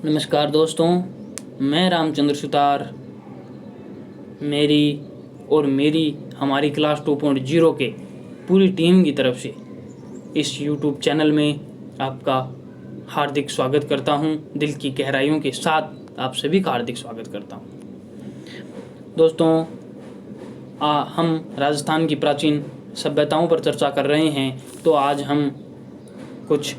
नमस्कार दोस्तों, मैं रामचंद्र सुतार मेरी हमारी क्लास 2.0 के पूरी टीम की तरफ से इस YouTube चैनल में आपका हार्दिक स्वागत करता हूं। दिल की गहराइयों के साथ आप सभी का हार्दिक स्वागत करता हूं। दोस्तों, हम राजस्थान की प्राचीन सभ्यताओं पर चर्चा कर रहे हैं, तो आज हम कुछ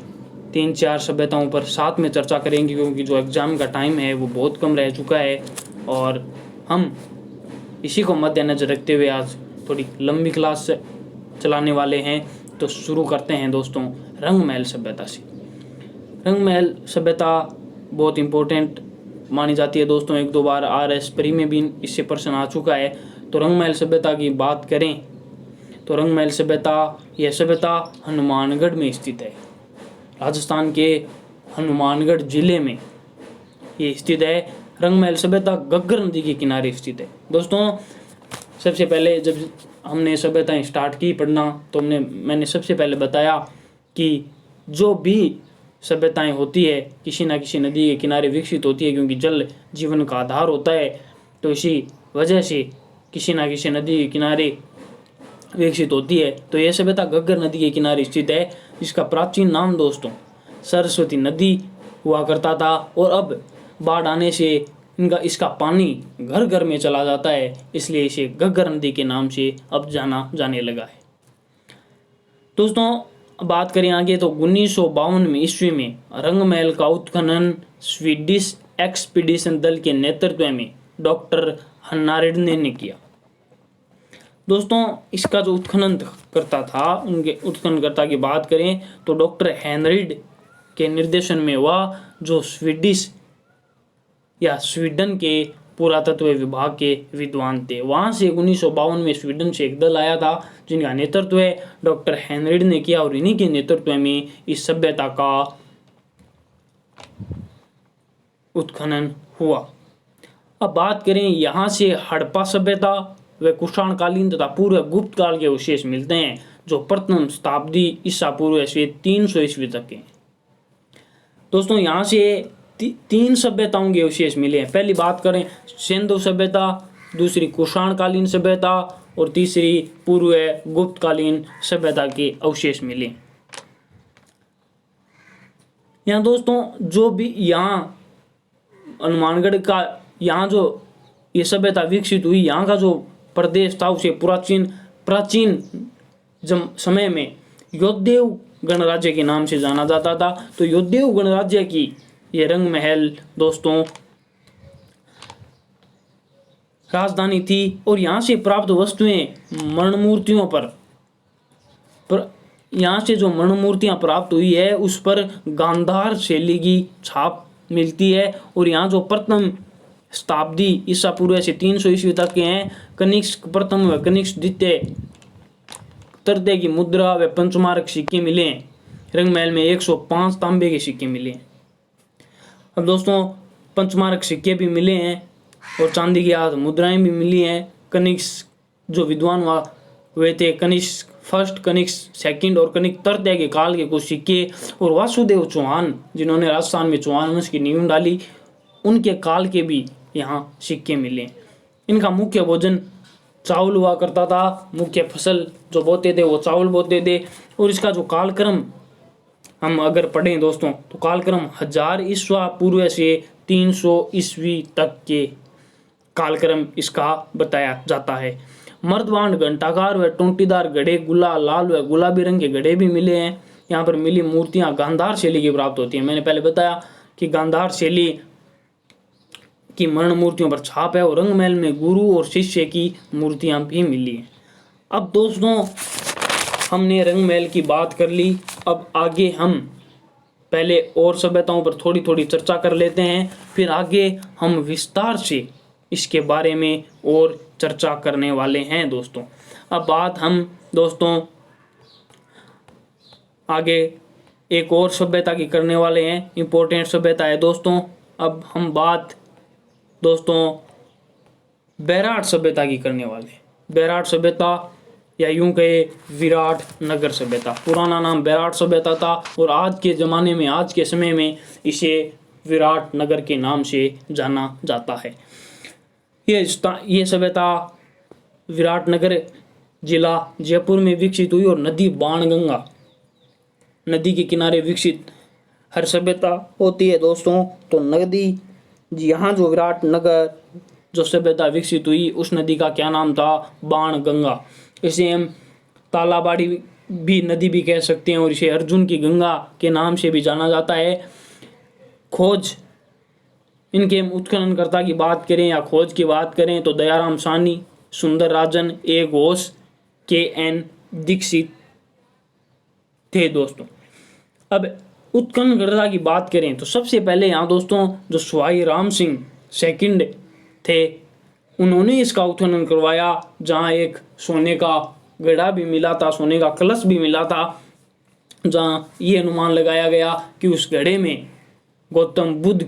3-4 सभ्यताओं पर साथ में चर्चा करेंगे, क्योंकि जो एग्ज़ाम का टाइम है वो बहुत कम रह चुका है और हम इसी को मद्देनजर रखते हुए आज थोड़ी लंबी क्लास चलाने वाले हैं। तो शुरू करते हैं दोस्तों रंगमहल सभ्यता से। रंगमहल सभ्यता बहुत इम्पोर्टेंट मानी जाती है दोस्तों। 1-2 बार RS प्री में भी इससे प्रश्न आ चुका है। तो रंगमहल सभ्यता की बात करें तो रंगमहल सभ्यता, यह सभ्यता हनुमानगढ़ में स्थित है। राजस्थान के हनुमानगढ़ जिले में ये स्थित है। रंगमहल सभ्यता घग्गर नदी के किनारे स्थित है। दोस्तों, सबसे पहले जब हमने सभ्यताएं स्टार्ट की पढ़ना, तो मैंने सबसे पहले बताया कि जो भी सभ्यताएं होती है किसी ना किसी नदी के किनारे विकसित होती है, क्योंकि जल जीवन का आधार होता है। तो इसी वजह से किसी ना किसी नदी के किनारे विकसित होती है। तो यह सभ्यता घग्गर नदी के किनारे स्थित है, जिसका प्राचीन नाम दोस्तों सरस्वती नदी हुआ करता था। और अब बाढ़ आने से इसका पानी घर घर में चला जाता है, इसलिए इसे घग्गर नदी के नाम से अब जाना जाने लगा है। दोस्तों, बात करें आगे तो 1952 में ईस्वी में रंगमहल का उत्खनन स्वीडिश एक्सपीडिशन दल के नेतृत्व में डॉक्टर हन्नारेड्ने ने किया। दोस्तों, इसका जो उत्खनन करता था, उनके उत्खननकर्ता की बात करें तो डॉक्टर हेनरिड के निर्देशन में वह जो स्वीडिश या स्वीडन के पुरातत्व विभाग के विद्वान थे, वहाँ से 1952 में स्वीडन से एक दल आया था, जिनका नेतृत्व डॉक्टर हेनरिड ने किया और इन्हीं के नेतृत्व में इस सभ्यता का उत्खनन हुआ। अब बात करें यहाँ से हड़प्पा सभ्यता व कुषाणकालीन तथा पूर्व गुप्त काल के अवशेष मिलते हैं, जो प्रथम शताब्दी ईसा पूर्व से 300 ईस्वी तक के। दोस्तों, यहाँ से 3 सभ्यताओं के अवशेष मिले हैं। पहली बात करें सिंधु सभ्यता, दूसरी कुषाणकालीन सभ्यता और तीसरी पूर्व गुप्तकालीन सभ्यता के अवशेष मिले। यहाँ दोस्तों जो भी यहाँ हनुमानगढ़ का यहाँ जो ये सभ्यता विकसित हुई, यहाँ का जो प्रदेश था उसे प्राचीन समय में योद्धेय गणराज्य के नाम से जाना जाता था। तो योद्धेय गणराज्य की ये रंगमहल दोस्तों राजधानी थी। और यहाँ से प्राप्त वस्तुएं मरणमूर्तियों पर यहाँ से जो मरणमूर्तियाँ प्राप्त हुई है उस पर गांधार शैली की छाप मिलती है। और यहाँ जो प्रथम शताब्दी ईसा पूर्व से 300 ईस्वी तक के हैं, कनिष्क प्रथम व कनिष्क द्वितीय तृतीय की मुद्रा व पंचमार्क सिक्के मिले हैं। रंगमहल में 105 तांबे के सिक्के मिले हैं। अब दोस्तों, पंचमार्क सिक्के भी मिले हैं और चांदी की 8 मुद्राएं भी मिली हैं। कनिष्क जो विद्वान हुए थे, कनिष्क फर्स्ट, कनिष्क सेकंड और कनिष्क तृतीय के काल के कुछ सिक्के, और वासुदेव चौहान जिन्होंने राजस्थान में चौहान वंश की नींव डाली, उनके काल के भी यहाँ सिक्के मिले। इनका मुख्य भोजन चावल हुआ करता था। मुख्य फसल जो बोते थे वो चावल बोते थे। और इसका जो कालक्रम हम अगर पढ़ें दोस्तों, तो कालक्रम 1000 ईस्वा पूर्व से 300 ईस्वी तक के कालक्रम इसका बताया जाता है। मर्दबांड घंटाकार व टोंटीदार घड़े, लाल व गुलाबी रंग के घड़े भी मिले हैं। यहाँ पर मिली मूर्तियाँ गांधार शैली की प्राप्त होती हैं। मैंने पहले बताया कि गांधार शैली की मरण मूर्तियों पर छाप है। और रंगमहल में गुरु और शिष्य की मूर्तियां भी मिली हैं। अब दोस्तों, हमने रंगमहल की बात कर ली। अब आगे हम पहले और सभ्यताओं पर थोड़ी थोड़ी चर्चा कर लेते हैं, फिर आगे हम विस्तार से इसके बारे में और चर्चा करने वाले हैं दोस्तों। अब बात हम दोस्तों आगे एक और सभ्यता की करने वाले हैं, इम्पोर्टेंट सभ्यता है दोस्तों। अब हम बात दोस्तों बैराट सभ्यता की करने वाले। बैराट सभ्यता या यूं कहे विराट नगर सभ्यता, पुराना नाम बैराट सभ्यता था और आज के ज़माने में, आज के समय में इसे विराट नगर के नाम से जाना जाता है। ये सभ्यता विराटनगर जिला जयपुर में विकसित हुई और नदी बाणगंगा नदी के किनारे विकसित हर सभ्यता होती है दोस्तों। तो नदी यहाँ जो विराटनगर जो सभ्यता विकसित हुई उस नदी का क्या नाम था? बाणगंगा। इसे हम तालाबाड़ी भी नदी भी कह सकते हैं और इसे अर्जुन की गंगा के नाम से भी जाना जाता है। खोज इनके उत्खननकर्ता की बात करें या खोज की बात करें तो दयाराम साहनी, सुंदर राजन, ए घोष, के.एन. दीक्षित थे दोस्तों। अब उत्खननकर्ता की बात करें तो सबसे पहले यहाँ दोस्तों जो स्वाई राम सिंह सेकंड थे उन्होंने इसका उत्खनन करवाया, जहाँ एक सोने का घड़ा भी मिला था, सोने का कलश भी मिला था, जहाँ ये अनुमान लगाया गया कि उस घड़े में गौतम बुद्ध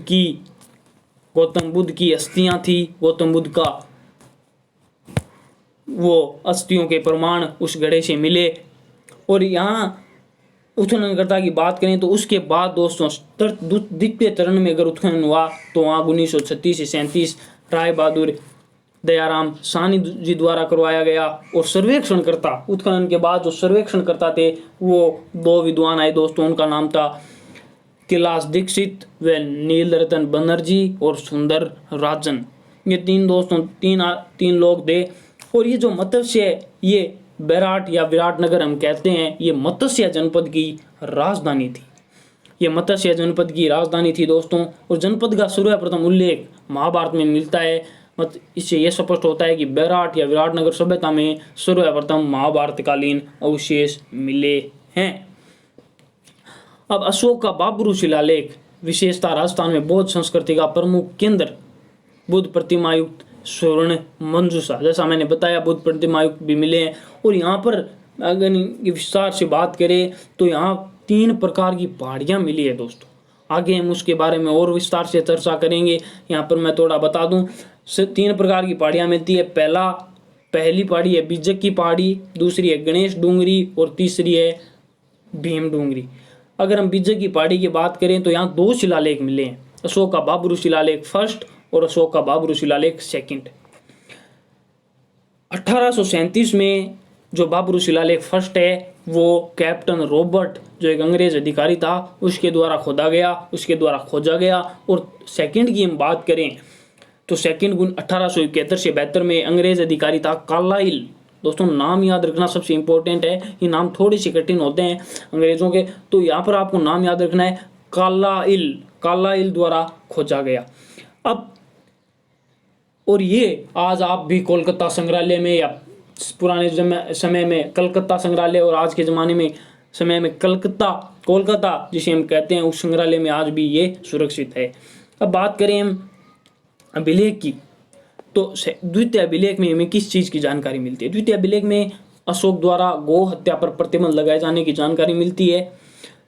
की अस्थियां थी। गौतम बुद्ध का वो अस्थियों के प्रमाण उस घड़े से मिले। और यहाँ उत्खननकर्ता की बात करें तो उसके बाद दोस्तों द्वितीय चरण में अगर उत्खनन हुआ तो वहाँ 1936 से 37 राय बहादुर दयाराम साहनी जी द्वारा करवाया गया। और सर्वेक्षणकर्ता उत्खनन के बाद जो सर्वेक्षणकर्ता थे वो 2 विद्वान आए दोस्तों, उनका नाम था कैलाश दीक्षित व नीलरतन बनर्जी और सुंदर राजन। ये 3 दोस्तों 3 लोग थे। और ये जो मत्स्य ये बैराट या विराटनगर हम कहते हैं, ये मत्स्य जनपद की राजधानी थी। ये मत्स्य जनपद की राजधानी थी दोस्तों। और जनपद का सर्वप्रथम उल्लेख महाभारत में मिलता है। इससे यह स्पष्ट होता है कि बैराट या विराटनगर सभ्यता में सर्वप्रथम महाभारतकालीन अवशेष मिले हैं। अब अशोक का बाबरू शिलालेख विशेषता राजस्थान में बौद्ध संस्कृति का प्रमुख केंद्र बुद्ध प्रतिमायुक्त स्वर्ण मंजूषा, जैसा मैंने बताया बुद्ध प्रतिमायुक्त भी मिले हैं। और यहाँ पर अगर विस्तार से बात करें तो यहाँ 3 प्रकार की पहाड़ियाँ मिली है दोस्तों। आगे हम उसके बारे में और विस्तार से चर्चा करेंगे। यहाँ पर मैं थोड़ा बता दूं 3 प्रकार की पहाड़ियाँ मिलती है। पहली पहाड़ी है बिजक की पहाड़ी, दूसरी है गणेश डूंगरी और तीसरी है भीम डूंगरी। अगर हम बिजक की पहाड़ी की बात करें तो यहाँ 2 शिलालेख मिले हैं, अशोक का बाबरू शिलालेख फर्स्ट और अशोक का बाबरू शिलालेख सेकंड। 1837 में जो बाबरू शिलालेख फर्स्ट है वो कैप्टन रॉबर्ट जो एक अंग्रेज अधिकारी था उसके द्वारा खोजा गया। और सेकंड की हम बात करें तो सेकंड 1871 से 72 में अंग्रेज अधिकारी था कार्लाइल। दोस्तों नाम याद रखना सबसे इंपॉर्टेंट है, ये नाम थोड़े से कठिन होते हैं अंग्रेजों के, तो यहाँ पर आपको नाम याद रखना है कार्लाइल द्वारा खोजा गया। अब और ये आज आप भी कोलकाता संग्रहालय में या पुराने समय में कलकत्ता संग्रहालय और आज के ज़माने में समय में कोलकाता जिसे हम कहते हैं उस संग्रहालय में आज भी ये सुरक्षित है। अब बात करें हम अभिलेख की तो द्वितीय अभिलेख में हमें किस चीज़ की जानकारी मिलती है? द्वितीय अभिलेख में अशोक द्वारा गौ हत्या पर प्रतिबंध लगाए जाने की जानकारी मिलती है।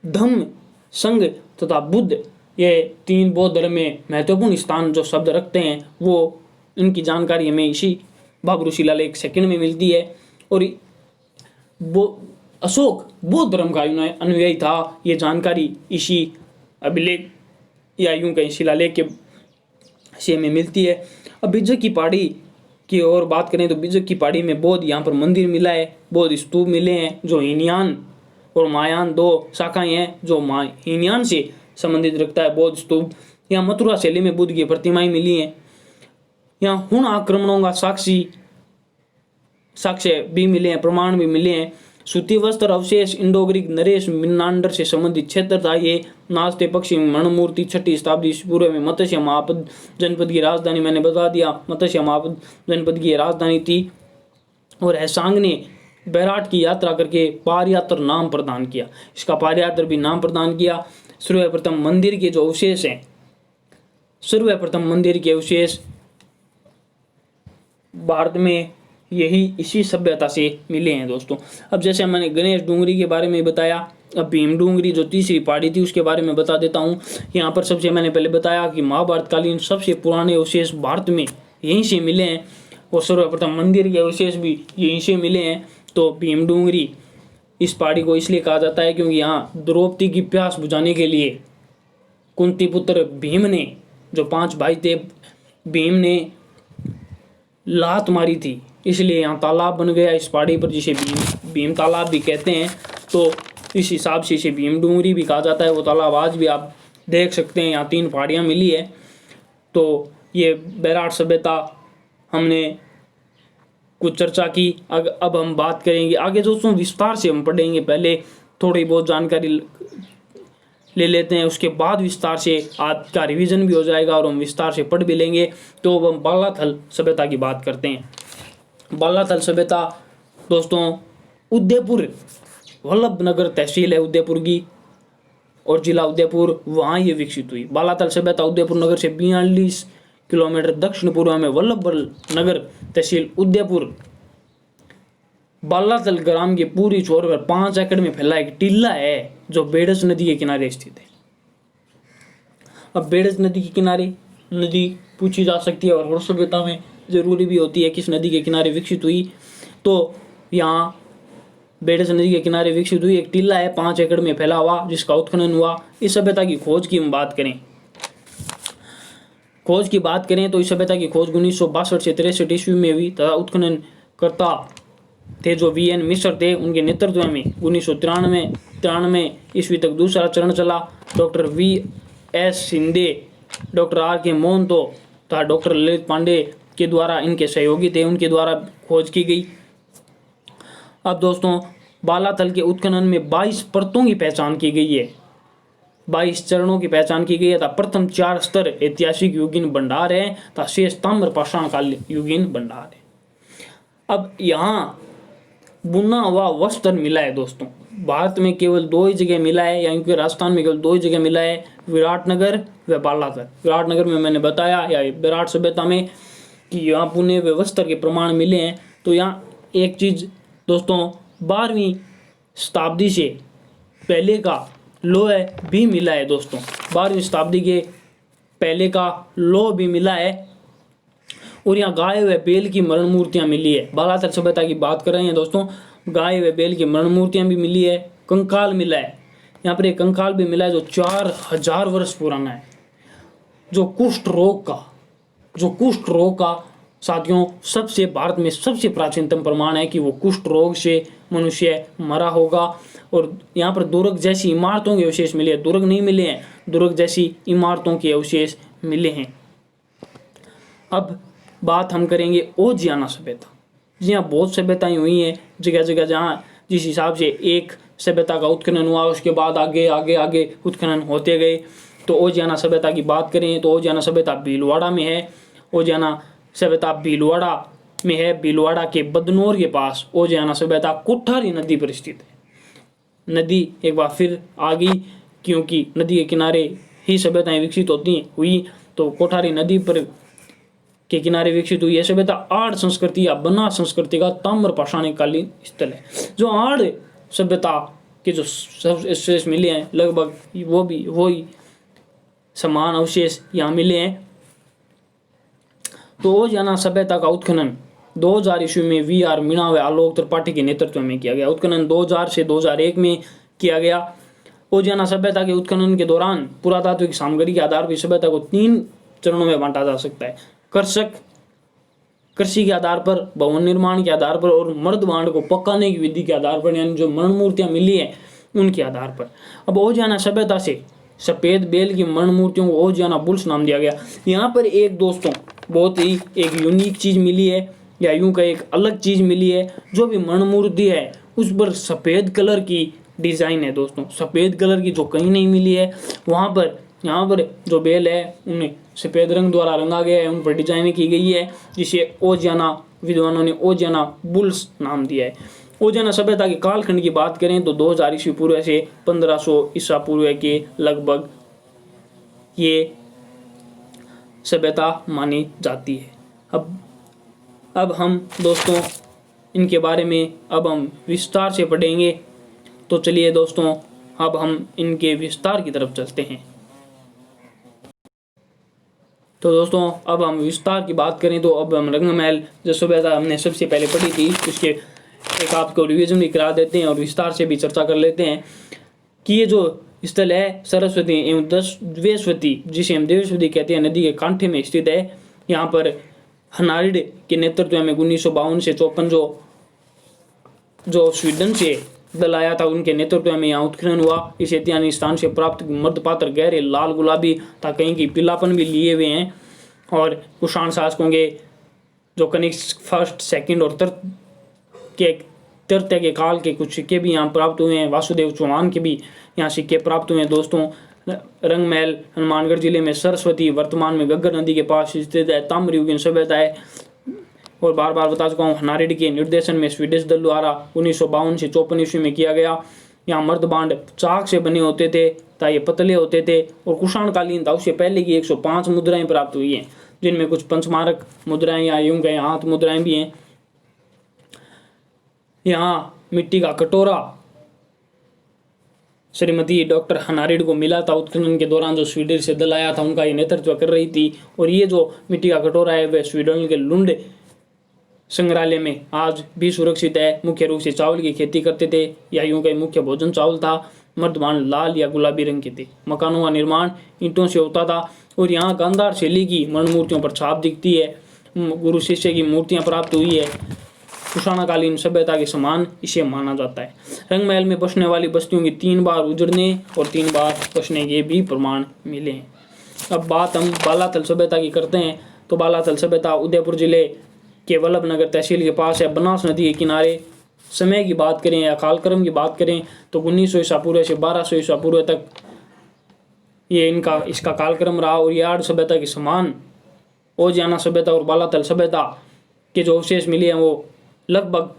धम्म, संघ तथा बुद्ध ये 3 बौद्ध धर्म में महत्वपूर्ण स्थान जो शब्द रखते हैं वो इनकी जानकारी हमें इसी बाबरू शिलालेख सेकंड में मिलती है। और अशोक बौद्ध धर्म का अनुयायी था, ये जानकारी इसी अभिलेख या यूं कहीं शिलालेख के से में मिलती है। अब बिजक की पहाड़ी की और बात करें तो बिजक की पहाड़ी में बौद्ध यहाँ पर मंदिर मिला है, बौद्ध स्तूप मिले हैं जो हीनयान और महायान 2 शाखाएं हैं। जो हीनयान से संबंधित रखता है बौद्ध स्तूप। यहाँ मथुरा शैली में बुद्ध की प्रतिमाएं मिली हैं। यहाँ हुण आक्रमणों का साक्ष्य भी मिले हैं, प्रमाण भी मिले हैं। सूती वस्त्र अवशेष इंडो-ग्रीक नरेश मिनांडर से संबंधित क्षेत्र था। ये नास्ते पश्चिम मणिमूर्ति 6ठी शताब्दी पूर्व में मत्स्य महापद जनपद की राजधानी, मैंने बता दिया मत्स्य महापद जनपद की राजधानी थी। और हैसांग ने बैराट की यात्रा करके पारयात्र नाम प्रदान किया, इसका पारयात्र भी नाम प्रदान किया। सर्वप्रथम मंदिर के जो अवशेष हैं, सर्वप्रथम मंदिर के अवशेष भारत में इसी सभ्यता से मिले हैं दोस्तों। अब जैसे मैंने गणेश डूंगरी के बारे में बताया, अब भीम डूंगरी जो तीसरी पहाड़ी थी उसके बारे में बता देता हूँ। यहाँ पर सबसे मैंने पहले बताया कि महाभारतकालीन सबसे पुराने अवशेष भारत में यहीं से मिले हैं और सर्वप्रथम मंदिर के अवशेष भी यहीं से मिले हैं। तो भीम डूंगरी इस पहाड़ी को इसलिए कहा जाता है क्योंकि यहाँ द्रौपदी की प्यास बुझाने के लिए कुंती पुत्र भीम ने, जो 5 भाई थे, भीम ने लात मारी थी, इसलिए यहाँ तालाब बन गया इस पहाड़ी पर, जिसे भीम तालाब भी कहते हैं। तो इस हिसाब से इसे भीम डूंगरी भी कहा जाता है। वो तालाब आज भी आप देख सकते हैं। यहाँ 3 पहाड़ियाँ मिली है। तो ये बैराट सभ्यता हमने कुछ चर्चा की। अब हम बात करेंगे आगे दोस्तों, विस्तार से हम पढ़ेंगे। पहले थोड़ी बहुत जानकारी ले लेते हैं, उसके बाद विस्तार से आपका रिवीजन भी हो जाएगा और हम विस्तार से पढ़ भी लेंगे। तो अब हम बालाथल सभ्यता की बात करते हैं। बालाथल सभ्यता दोस्तों उदयपुर, वल्लभनगर तहसील है उदयपुर की और जिला उदयपुर, वहाँ ये विकसित हुई। बालाथल सभ्यता उदयपुर नगर से 42 किलोमीटर दक्षिण पूर्व में, वल्लभनगर तहसील उदयपुर, बालाथल ग्राम के पूरी छोर पर 5 एकड़ में फैला एक टीला है जो बेड़ज नदी के किनारे स्थित है। अब बेड़ज नदी के किनारे नदी पूछी जा सकती है और हर सभ्यता में जरूरी भी होती है किस नदी के किनारे विकसित हुई। तो यहाँ बेड़ज नदी के किनारे विकसित हुई एक टीला है 5 एकड़ में फैला हुआ, जिसका उत्खनन हुआ। इस सभ्यता की खोज की हम बात करें, खोज की बात करें तो इस सभ्यता की खोज 1962 से 63 ईस्वी में हुई तथा उत्खनन करता थे जो VN मिश्र थे, उनके नेतृत्व में 1993 ईस्वी तक दूसरा चरण चला। Doctor VS Shinde, doctor RK Mohanto तथा डॉक्टर ललित पांडे के द्वारा, इनके सहयोगी थे, उनके द्वारा खोज की गई। अब दोस्तों बालाथल के उत्खनन में 22 परतों की पहचान की गई है, 22 चरणों की पहचान की गई है। प्रथम 4 स्तर ऐतिहासिक युगीन भंडार है तथा शेष ताम्र पाषाण काल युगीन भंडार है। अब यहाँ बुना हुआ वस्त्र मिला है दोस्तों, भारत में केवल 2 ही जगह मिला है, यानी कि राजस्थान में केवल 2 ही जगह मिला है, विराटनगर व बालाथल। विराटनगर में मैंने बताया, या विराट सभ्यता में, कि यहाँ बुने हुए वस्त्र के प्रमाण मिले हैं। तो यहाँ एक चीज दोस्तों 12वीं शताब्दी से पहले का लोह भी मिला है दोस्तों, 12वीं शताब्दी के पहले का लोह भी मिला है। और यहाँ गाय व बैल की मरण मूर्तियाँ मिली है। बालाथल सभ्यता की बात कर रहे हैं दोस्तों, गाय व बैल की मरण मूर्तियाँ भी मिली है। कंकाल मिला है, यहाँ पर एक कंकाल भी मिला है जो 4000 वर्ष पुराना है, जो कुष्ठ रोग का साथियों सबसे भारत में सबसे प्राचीनतम प्रमाण है कि वो कुष्ठ रोग से मनुष्य मरा होगा। और यहाँ पर दुर्ग जैसी इमारतों के अवशेष मिले हैं, दुर्ग नहीं मिले हैं, दुर्ग जैसी इमारतों के अवशेष मिले हैं। अब बात हम करेंगे ओजियाना सभ्यता। जी हाँ, बहुत सभ्यताएं हुई हैं जगह जगह, जहाँ जिस हिसाब से एक सभ्यता का उत्खनन हुआ उसके बाद आगे आगे आगे उत्खनन होते गए। तो ओजियाना सभ्यता की बात करें तो ओजियाना सभ्यता भीलवाड़ा में है। ओजियाना सभ्यता भीलवाड़ा में है, भीलवाड़ा के बदनौर के पास ओजियाना सभ्यता कोठारी नदी पर स्थित है। नदी एक बार फिर आ गई, क्योंकि नदी के किनारे ही सभ्यताएं विकसित हुई। तो कोठारी नदी पर के किनारे विकसित हुई यह सभ्यता आड़ संस्कृति या बना संस्कृति का ताम्र पाषाणकालीन स्थल है। जो आड़ सभ्यता के जो अवशेष मिले हैं लगभग वही समान अवशेष यहाँ मिले हैं। तो ओजियाना सभ्यता का उत्खनन 2000 ईस्वी में VR मीणा व आलोक त्रिपाठी के नेतृत्व में किया गया। उत्खनन 2000 से 2001 में किया गया। ओजियाना सभ्यता के उत्खनन के दौरान पुरातात्विक सामग्री के आधार पर सभ्यता को 3 चरणों में बांटा जा सकता है, कृषि के आधार पर, भवन निर्माण के आधार पर और मर्द बांड को पकाने की विधि के आधार पर, यानी जो मरण मूर्तियां मिली हैं उनके आधार पर। अब ओजियाना सभ्यता से सफेद बेल की मरण मूर्तियों को ओजियाना बुल्स नाम दिया गया। यहाँ पर एक दोस्तों बहुत ही एक यूनिक चीज मिली है, या यूं का एक अलग चीज मिली है। जो भी मरण मूर्ति है उस पर सफेद कलर की डिजाइन है दोस्तों, सफेद कलर की जो कहीं नहीं मिली है। वहां पर यहाँ पर जो बेल है उन्हें सफेद रंग द्वारा रंगा गया है, उन पर डिजाइनिंग की गई है, जिसे ओजियाना विद्वानों ने ओजियाना बुल्स नाम दिया है। ओजियाना सभ्यता के कालखंड की बात करें तो 2000 ईस्वी पूर्व से 1500 ईसा पूर्व के लगभग ये सभ्यता मानी जाती है। अब हम दोस्तों इनके बारे में अब हम विस्तार से पढ़ेंगे। तो चलिए दोस्तों अब हम इनके विस्तार की तरफ चलते हैं। तो दोस्तों अब हम विस्तार की बात करें तो अब हम रंगमहल जो सभ्यता हमने सबसे पहले पढ़ी थी उसके एक आपको रिवीजन भी करा देते हैं और विस्तार से भी चर्चा कर लेते हैं कि ये जो स्थल है सरस्वती एवं देवस्वती, जिसे हम देवस्वती कहते हैं, नदी के कांठे में स्थित है। यहाँ पर हनारिड के नेतृत्व में 1952 से 54 जो स्वीडन से दल आया था, उनके नेतृत्व में यहाँ उत्खनन हुआ। इस ऐतिहासिक स्थान से प्राप्त मध्यपात्र गहरे लाल गुलाबी था, कहीं की पीलापन भी लिए हुए हैं। और कुषाण शासकों के जो कनिष्क फर्स्ट, सेकंड और तृतीय के काल के कुछ सिक्के भी यहाँ प्राप्त हुए हैं। वासुदेव चौहान के भी यहाँ सिक्के प्राप्त हुए हैं दोस्तों। रंगमहल हनुमानगढ़ जिले में सरस्वती, वर्तमान में घग्गर नदी के पास स्थित है। ताम्रयुगीन सभ्यता है। और बार बार बता चुका हूँ, हनारिड के निर्देशन में स्वीडिश दल द्वारा 1952 से 54 ईस्वी में किया गया। यहाँ मर्दबांड चाक से बने होते थे, ता ये पतले होते थे। और कुषाणकालीन था, उससे पहले की 105 मुद्राएं प्राप्त हुई हैं, जिनमें कुछ पंचमारक मुद्राएं या यूं कहें हाथ मुद्राएं भी हैं। यहाँ मिट्टी का कटोरा श्रीमती डॉक्टर हनारिड को मिला था उत्खनन के दौरान। जो स्वीडन से दल आया था, उनका ये नेतृत्व कर रही थी। और ये जो मिट्टी का कटोरा है, वह स्वीडन के लुंड संग्रहालय में आज भी सुरक्षित है। मुख्य रूप से चावल की खेती करते थे, या यूं कहीं मुख्य भोजन चावल था। मर्दबान लाल या गुलाबी रंग के थे। मकानों का निर्माण ईंटों से होता था। और यहाँ गांधार शैली की मरण मूर्तियों पर छाप दिखती है। गुरु शिष्य की मूर्तियां प्राप्त हुई है। कुषाणकालीन सभ्यता के समान इसे माना जाता है। रंगमहल में बसने वाली बस्तियों की 3 बार उजड़ने और 3 बार बसने के भी प्रमाण मिले हैं। अब बात हम बालाथल सभ्यता की करते हैं। तो बालाथल सभ्यता उदयपुर जिले के वल्लभनगर तहसील के पास है, बनास नदी के किनारे। समय की बात करें या कालक्रम की बात करें तो 1900 ईसा पूर्व से 1200 ईसा पूर्व तक ये इसका कालक्रम रहा। और ये आर्य सभ्यता के समान ओजियाना सभ्यता और बालाथल सभ्यता के जो अवशेष मिले हैं, वो लगभग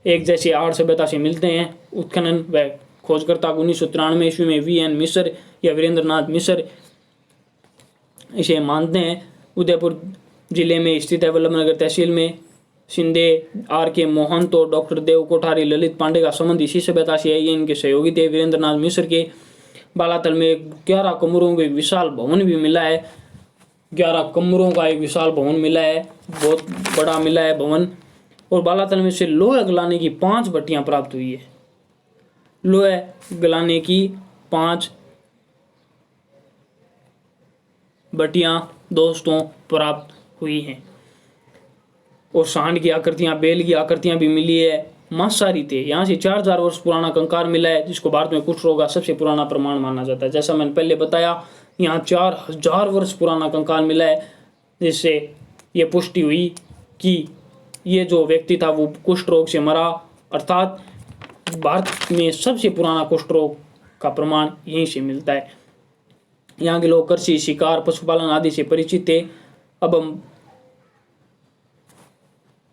एक जैसे आर्य सभ्यता से मिलते हैं। उत्खनन व खोजकर्ता 1993 ईस्वी में VN मिश्र या वीरेंद्रनाथ मिश्र इसे मानते हैं। उदयपुर जिले में स्थित है। वल्लभनगर तहसील में शिंदे, RK मोहंत और डॉक्टर देव कोठारी, ललित पांडे का संबंध इसी सभ्यता से है। ये इनके सहयोगी थे वीरेंद्रनाथ मिश्र के। बालाथल में 11 कमरों का एक विशाल भवन भी मिला है। 11 कमरों का एक विशाल भवन मिला है, बहुत बड़ा मिला है भवन। और बालाथल में से लोहे गलाने की 5 भट्टियां प्राप्त हुई है। लोहे गलाने की 5 भट्टियां दोस्तों प्राप्त हुई हैं। और सांड की आकृतियां, बैल की आकृतियां भी मिली है। मांसाहारी थे। यहाँ से 4000 वर्ष पुराना कंकाल मिला है, जिसको भारत में कुष्ठ रोग का सबसे पुराना प्रमाण माना जाता है। जैसा मैंने पहले बताया, यहाँ 4000 वर्ष पुराना कंकाल मिला है, जिससे ये पुष्टि हुई कि ये जो व्यक्ति था वो कुष्ठ रोग से मरा। अर्थात भारत में सबसे पुराना कुष्ठ रोग का प्रमाण यहीं से मिलता है। यहाँ के लोग कृषि, शिकार, पशुपालन आदि से परिचित थे। अब हम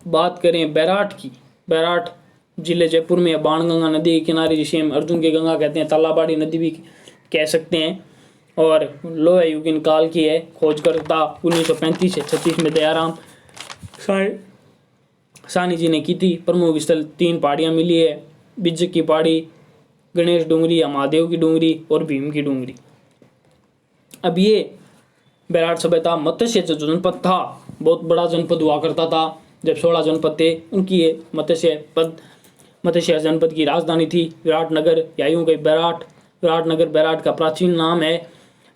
बात करें बैराट की। बैराट जिले जयपुर में बाणगंगा नदी के किनारे, जिसे हम अर्जुन की गंगा कहते हैं, तालाबाड़ी नदी भी कह सकते हैं। और लोहे युगीन काल की है। खोजकर्ता 1935 से 36 में दयाराम सानी जी ने की थी। प्रमुख स्थल 3 पहाड़ियाँ मिली है, बिज्जक की पहाड़ी, गणेश डूंगरी या महादेव की डूंगरी और भीम की डूंगरी। अब ये बैराट सभ्यता मत्स्य जो जनपद था, बहुत बड़ा जनपद हुआ करता था। जब 16 जनपद थे, उनकी ये मत्स्य जनपद की राजधानी थी विराटनगर, या यूं कहीं विराटनगर बैराट का प्राचीन नाम है।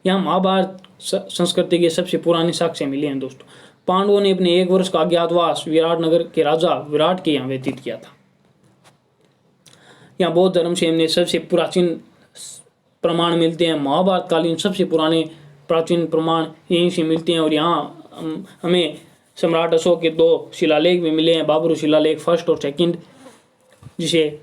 यहाँ महाभारत संस्कृति के सबसे पुराने साक्ष्य मिले हैं दोस्तों। पांडवों ने अपने 1 वर्ष का अज्ञातवास विराटनगर के राजा विराट के यहाँ व्यतीत किया था। यहाँ बौद्ध धर्म से हमने सबसे प्राचीन प्रमाण मिलते हैं। महाभारत कालीन सबसे पुराने प्राचीन प्रमाण यहीं से मिलते हैं। और यहाँ हमें सम्राट अशोक के 2 शिलालेख भी मिले हैं, बाबरू शिलालेख फर्स्ट और सेकंड, जिसे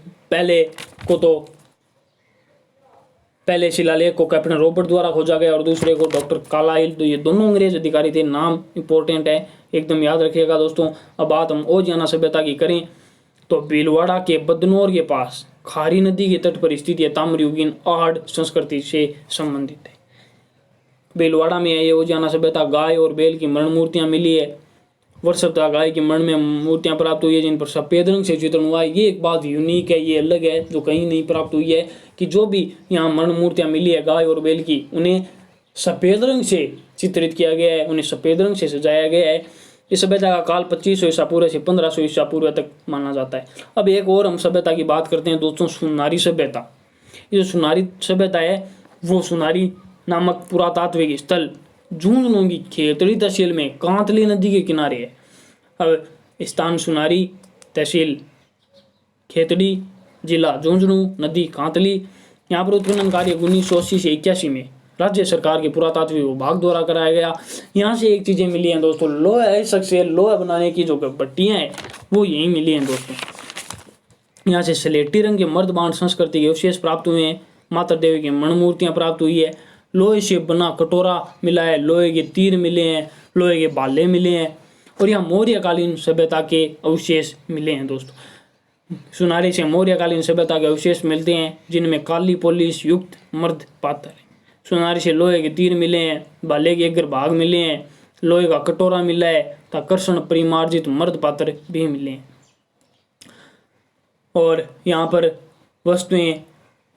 पहले शिलालेख को कैप्टन रॉबर्ट द्वारा खोजा गया और दूसरे को डॉक्टर कालाइल। तो ये दोनों अंग्रेज अधिकारी थे। नाम इंपॉर्टेंट है, एकदम याद रखिएगा दोस्तों। अब बात हम ओजियाना सभ्यता की करें तो भीलवाड़ा के बदनौर के पास खारी नदी के तट पर स्थित यह ताम्रयुगीन आहड़ संस्कृति से संबंधित है। भीलवाड़ा में ये ओजियाना सभ्यता गाय और बैल की मरण मूर्तियां मिली है। वर्षभता गाय की मरण में मूर्तियां प्राप्त हुई है, जिन पर सफेद रंग से चित्रण हुआ है। ये एक बात यूनिक है, ये अलग है, जो कहीं नहीं प्राप्त हुई है, कि जो भी यहाँ मरण मूर्तियां मिली है गाय और बैल की, उन्हें सफेद रंग से चित्रित किया गया है, उन्हें सफेद रंग से सजाया गया है। इस सभ्यता का काल 2500 ईसा पूर्व से 1500 ईसा पूर्व तक माना जाता है। अब एक और हम सभ्यता की बात करते हैं दोस्तों, सुनारी सभ्यता। ये जो सुनारी सभ्यता है, वो सुनारी नामक पुरातात्विक स्थल झुंझुनू की खेतड़ी तहसील में कांतली नदी के किनारे है। अब स्थान सुनारी, तहसील खेतड़ी, जिला झुंझुनू, नदी कांतली। यहाँ पर उत्खनन कार्य 1980 से 81 में राज्य सरकार के पुरातात्विक विभाग द्वारा कराया गया। यहाँ से एक चीजें मिली हैं दोस्तों, लोहा से लोहा बनाने की जो भट्टियां हैं वो यहीं मिली हैं दोस्तों। यहाँ से स्लेटी रंग के मर्दबाण संस्कृति के अवशेष प्राप्त हुए हैं। माता देवी की मणिमूर्तियां प्राप्त हुई है। लोहे से बना कटोरा मिला है, लोहे के तीर मिले हैं, लोहे के भाले मिले हैं और यहाँ मौर्यकालीन सभ्यता के अवशेष मिले हैं दोस्तों। सुनारी से मौर्यकालीन सभ्यता के अवशेष मिलते हैं जिनमें काली पोलिस युक्त मर्द पात्र है। सुनारी से लोहे के तीर मिले हैं, भाले के अग्रभाग मिले हैं, लोहे का कटोरा मिला है तथा कर्षण परिमार्जित मर्द पात्र भी मिले हैं। और यहाँ पर वस्तुएं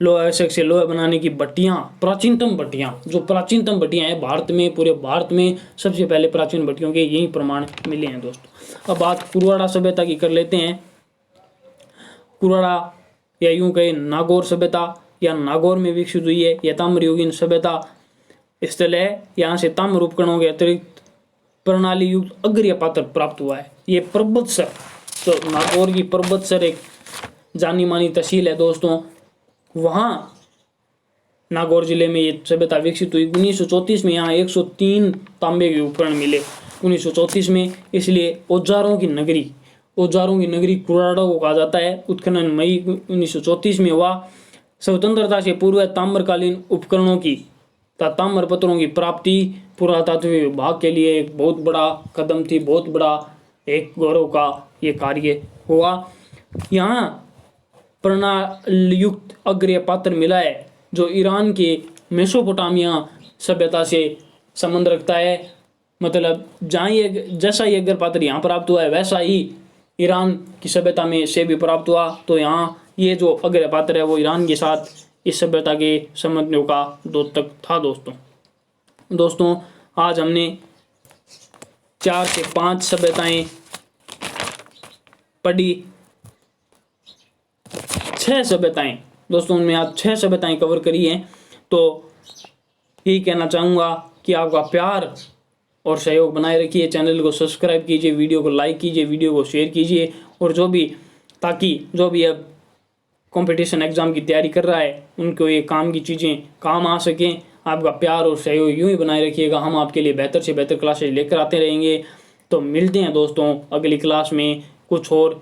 लोहा से लोहा बनाने की भट्टियाँ, प्राचीनतम भट्टियाँ, जो प्राचीनतम भट्टियाँ हैं भारत में, पूरे भारत में सबसे पहले प्राचीन भट्टियों के यही प्रमाण मिले हैं दोस्तों। अब बात कुरवाड़ा सभ्यता की कर लेते हैं। कुरवाड़ा या यूं कहे नागौर सभ्यता या नागौर में विकसित हुई है। यह ताम्रयुगीन सभ्यता स्थल है। यहाँ से ताम्र उपकरणों के अतिरिक्त प्रणाली युक्त अग्रिय पात्र प्राप्त हुआ है। ये पर्वतसर, तो नागौर की पर्वतसर एक जानी मानी तहसील है दोस्तों। वहाँ नागौर जिले में ये सभ्यता विकसित हुई। 1934 में यहाँ 103 तांबे के उपकरण मिले 1934 में, इसलिए औजारों की नगरी कुराड़ा को कहा जाता है। उत्खनन मई 1934 में हुआ। स्वतंत्रता से पूर्व ताम्रकालीन उपकरणों की तथा ताम्र पत्रों की प्राप्ति पुरातात्विक विभाग के लिए एक बहुत बड़ा कदम थी, बहुत बड़ा एक गौरव का ये कार्य हुआ। यहाँ प्रणालयुक्त अग्रिय पात्र मिला है जो ईरान के मेसोपोटामिया सभ्यता से संबंध रखता है। मतलब जहाँ ये जैसा ये अग्र पात्र यहाँ प्राप्त हुआ है वैसा ही ईरान की सभ्यता में से भी प्राप्त हुआ। तो यहाँ ये जो अग्र पात्र है वो ईरान के साथ इस सभ्यता के संबंधों का द्योतक था दोस्तों। आज हमने 4 से 5 सभ्यताएं पढ़ी, 6 सभ्यताएं दोस्तों, उनमें आज 6 सभ्यताएं कवर करी हैं। तो यही कहना चाहूँगा कि आपका प्यार और सहयोग बनाए रखिए। चैनल को सब्सक्राइब कीजिए, वीडियो को लाइक कीजिए, वीडियो को शेयर कीजिए और ताकि जो भी अब कंपटीशन एग्जाम की तैयारी कर रहा है उनको ये काम की चीज़ें काम आ सकें। आपका प्यार और सहयोग यूँ ही बनाए रखिएगा। हम आपके लिए बेहतर से बेहतर क्लासेज लेकर आते रहेंगे। तो मिलते हैं दोस्तों अगली क्लास में कुछ और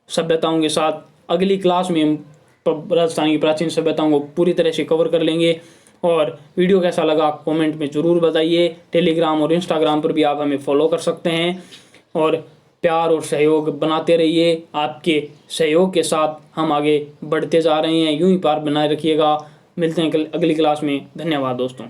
सभ्यताओं के साथ। अगली क्लास में हम राजस्थान की प्राचीन सभ्यताओं को पूरी तरह से कवर कर लेंगे। और वीडियो कैसा लगा कमेंट में ज़रूर बताइए। टेलीग्राम और इंस्टाग्राम पर भी आप हमें फॉलो कर सकते हैं और प्यार और सहयोग बनाते रहिए। आपके सहयोग के साथ हम आगे बढ़ते जा रहे हैं। यूं ही प्यार बनाए रखिएगा। मिलते हैं अगली क्लास में। धन्यवाद दोस्तों।